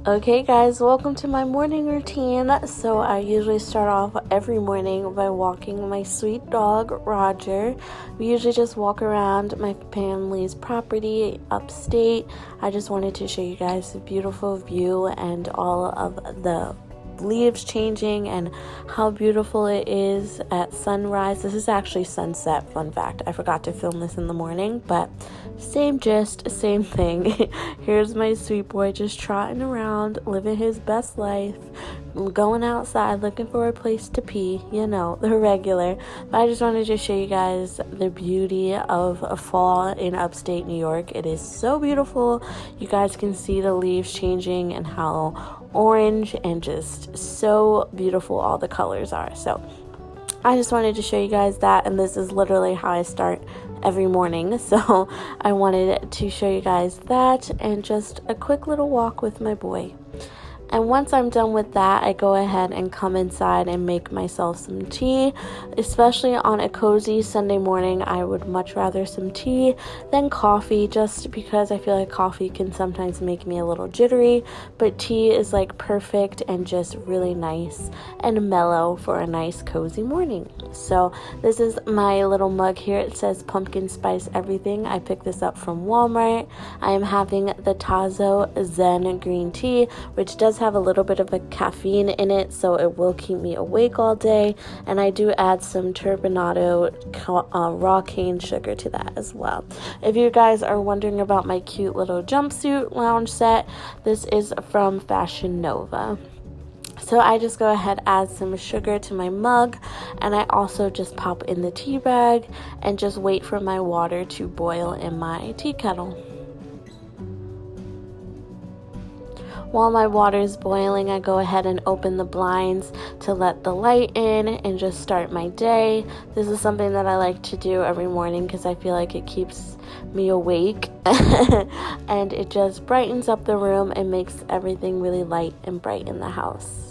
Okay guys, welcome to my morning routine. So I usually start off every morning by walking my sweet dog, Roger. We usually just walk around my family's property upstate. I just wanted to show you guys the beautiful view and all of the leaves changing and how beautiful it is at sunrise. This is actually sunset, fun fact. I forgot to film this in the morning, but same gist, same thing. Here's my sweet boy just trotting around, living his best life, going outside looking for a place to pee, the regular. But I just wanted to show you guys the beauty of a fall in upstate New York. It is so beautiful. You guys can see the leaves changing and how orange and just so beautiful all the colors are. So I just wanted to show you guys that, and this is literally how I start every morning. So I wanted to show you guys that and just a quick little walk with my boy. And once I'm done with that, I go ahead and come inside and make myself some tea. Especially on a cozy Sunday morning, I would much rather some tea than coffee, just because I feel like coffee can sometimes make me a little jittery. But tea is like perfect and just really nice and mellow for a nice cozy morning. So this is my little mug here. It says pumpkin spice everything. I picked this up from Walmart. I am having the Tazo Zen green tea, which does have a little bit of a caffeine in it, so it will keep me awake all day. And I do add some turbinado raw cane sugar to that as well. If you guys are wondering about my cute little jumpsuit lounge set, this is from Fashion Nova. So I just go ahead, add some sugar to my mug, and I also just pop in the tea bag and just wait for my water to boil in my tea kettle. While my water is boiling, I go ahead and open the blinds to let the light in and just start my day. This is something that I like to do every morning because I feel like it keeps me awake and it just brightens up the room and makes everything really light and bright in the house.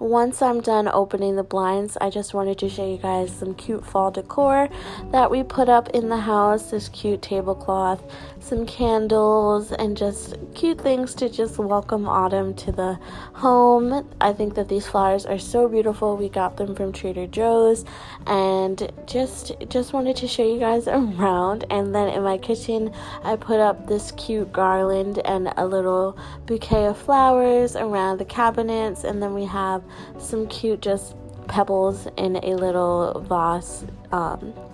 Once I'm done opening the blinds, I just wanted to show you guys some cute fall decor that we put up in the house. This cute tablecloth, some candles, and just cute things to just welcome autumn to the home. I think that these flowers are so beautiful. We got them from Trader Joe's, and just wanted to show you guys around. And then in my kitchen, I put up this cute garland and a little bouquet of flowers around the cabinets, and then we have some cute just pebbles in a little vase,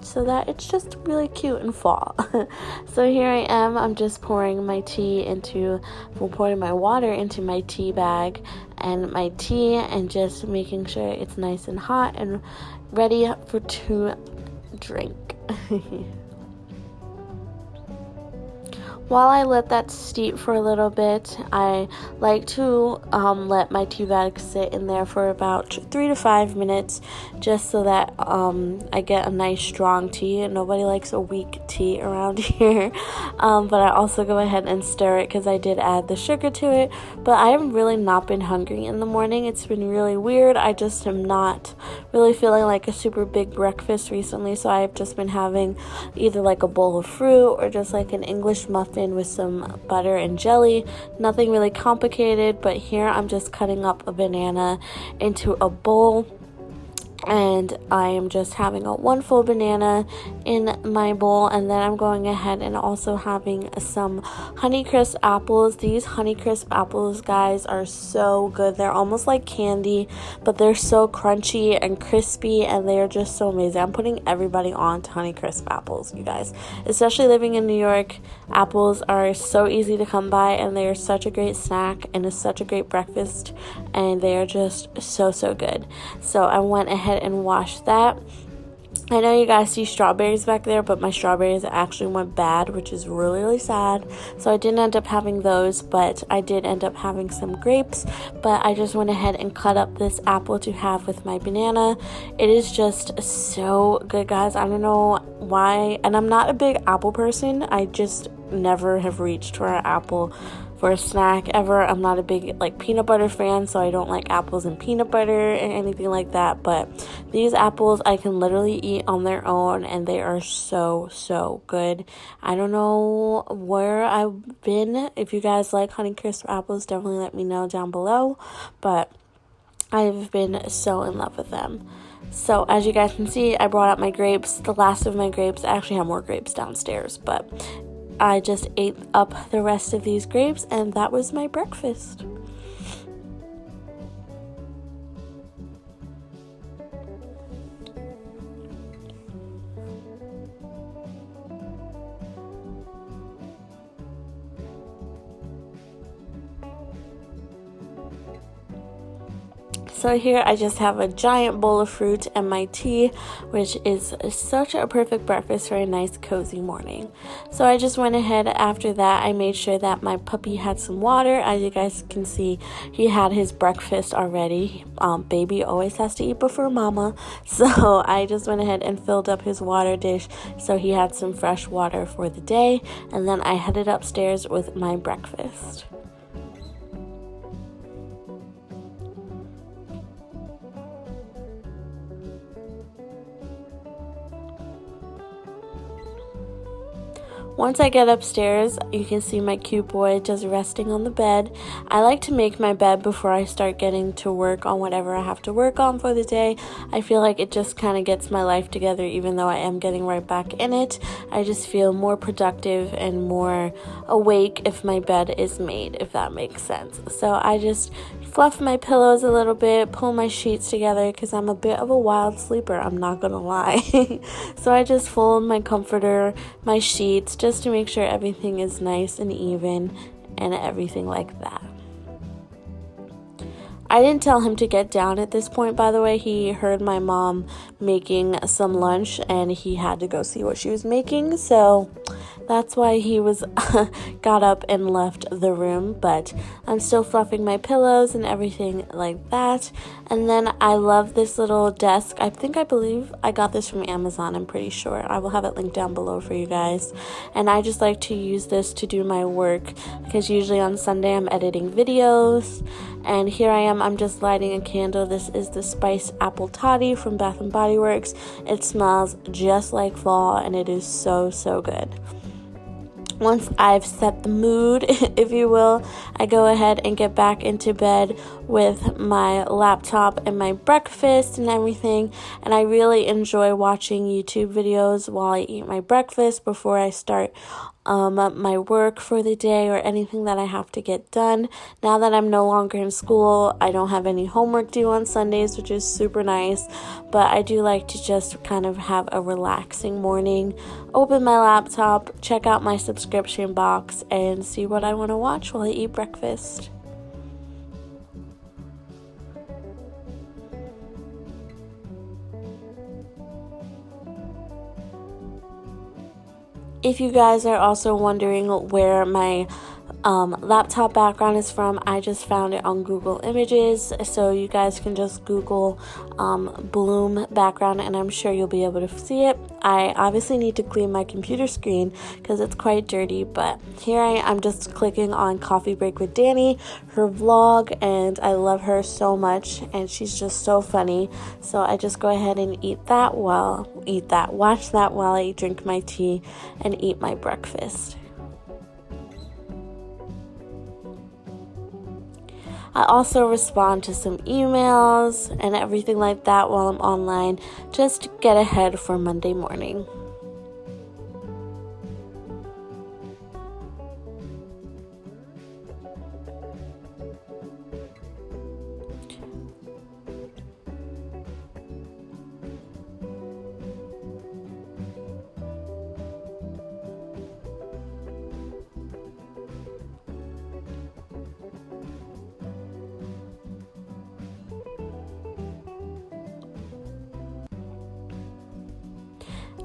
so that it's just really cute and fall. So here I am, I'm just pouring my water into my tea bag and my tea, and just making sure it's nice and hot and ready to drink. While I let that steep for a little bit, I like to let my tea bag sit in there for about 3 to 5 minutes, just so that I get a nice strong tea. Nobody likes a weak tea around here. But I also go ahead and stir it because I did add the sugar to it. But I have really not been hungry in the morning. It's been really weird. I just am not really feeling like a super big breakfast recently. So I've just been having either like a bowl of fruit or just like an English muffin with some butter and jelly. Nothing really complicated, but here I'm just cutting up a banana into a bowl, and I am just having one full banana in my bowl, and then I'm going ahead and also having some Honeycrisp apples. These Honeycrisp apples, guys, are so good. They're almost like candy, but they're so crunchy and crispy, and they are just so amazing. I'm putting everybody on to Honeycrisp apples, you guys. Especially living in New York, apples are so easy to come by, and they are such a great snack, and it's such a great breakfast, and they are just so good. So I went ahead and washed that. I know you guys see strawberries back there, but my strawberries actually went bad, which is really sad. So I didn't end up having those, but I did end up having some grapes. But I just went ahead and cut up this apple to have with my banana. It is just so good, guys. I don't know why, and I'm not a big apple person. I just never have reached for an apple for a snack ever. I'm not a big like peanut butter fan, so I don't like apples and peanut butter and anything like that, but these apples I can literally eat on their own, and they are so good. I don't know where I've been. If you guys like Honeycrisp apples, definitely let me know down below, but I've been so in love with them. So as you guys can see, I brought out my grapes, the last of my grapes. I actually have more grapes downstairs, but I just ate up the rest of these grapes, and that was my breakfast. So here I just have a giant bowl of fruit and my tea, which is such a perfect breakfast for a nice cozy morning. So I just went ahead after that. I made sure that my puppy had some water. As you guys can see, he had his breakfast already. Baby always has to eat before mama. So I just went ahead and filled up his water dish so he had some fresh water for the day. And then I headed upstairs with my breakfast. Once I get upstairs, you can see my cute boy just resting on the bed. I like to make my bed before I start getting to work on whatever I have to work on for the day. I feel like it just kind of gets my life together, even though I am getting right back in it. I just feel more productive and more awake if my bed is made, if that makes sense. So I just fluff my pillows a little bit, pull my sheets together, because I'm a bit of a wild sleeper, I'm not gonna lie. So I just fold my comforter, my sheets, just to make sure everything is nice and even and everything like that. I didn't tell him to get down at this point, by the way. He heard my mom making some lunch and he had to go see what she was making, so that's why he was got up and left the room. But I'm still fluffing my pillows and everything like that. And then I love this little desk. I believe I got this from Amazon, I'm pretty sure. I will have it linked down below for you guys. And I just like to use this to do my work, because usually on Sunday I'm editing videos. And here I am, I'm just lighting a candle. This is the Spiced Apple Toddy from Bath & Body Works. It smells just like fall, and it is so good. Once I've set the mood, if you will, I go ahead and get back into bed with my laptop and my breakfast and everything. And I really enjoy watching YouTube videos while I eat my breakfast before I start my work for the day or anything that I have to get done. Now that I'm no longer in school, I don't have any homework due on Sundays, which is super nice, but I do like to just kind of have a relaxing morning, open my laptop, check out my subscription box, and see what I want to watch while I eat breakfast. If you guys are also wondering where my laptop background is from, I just found it on Google Images, so you guys can just Google Bloom background and I'm sure you'll be able to see it. I obviously need to clean my computer screen because it's quite dirty, but here I'm just clicking on Coffee Break with Danny, her vlog, and I love her so much and she's just so funny. So I just go ahead and watch that while I drink my tea and eat my breakfast. I also respond to some emails and everything like that while I'm online, just to get ahead for Monday morning.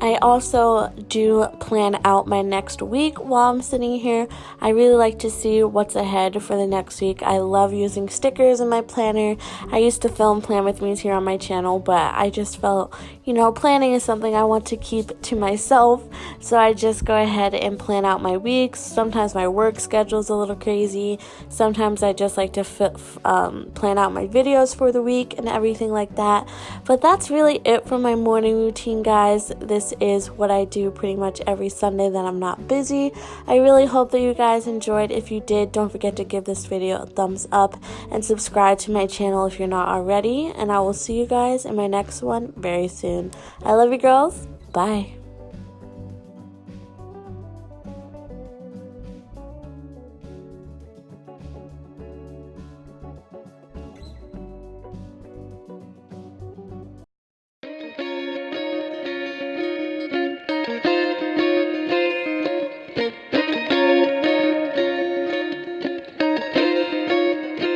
I also do plan out my next week while I'm sitting here. I really like to see what's ahead for the next week. I love using stickers in my planner. I used to film Plan With Me's here on my channel, but I just felt, planning is something I want to keep to myself. So I just go ahead and plan out my weeks. Sometimes my work schedule is a little crazy. Sometimes I just like to plan out my videos for the week and everything like that. But that's really it for my morning routine, guys. This is what I do pretty much every Sunday that I'm not busy. I really hope that you guys enjoyed. If you did, don't forget to give this video a thumbs up and subscribe to my channel if you're not already. And I will see you guys in my next one very soon. I love you, girls. Bye.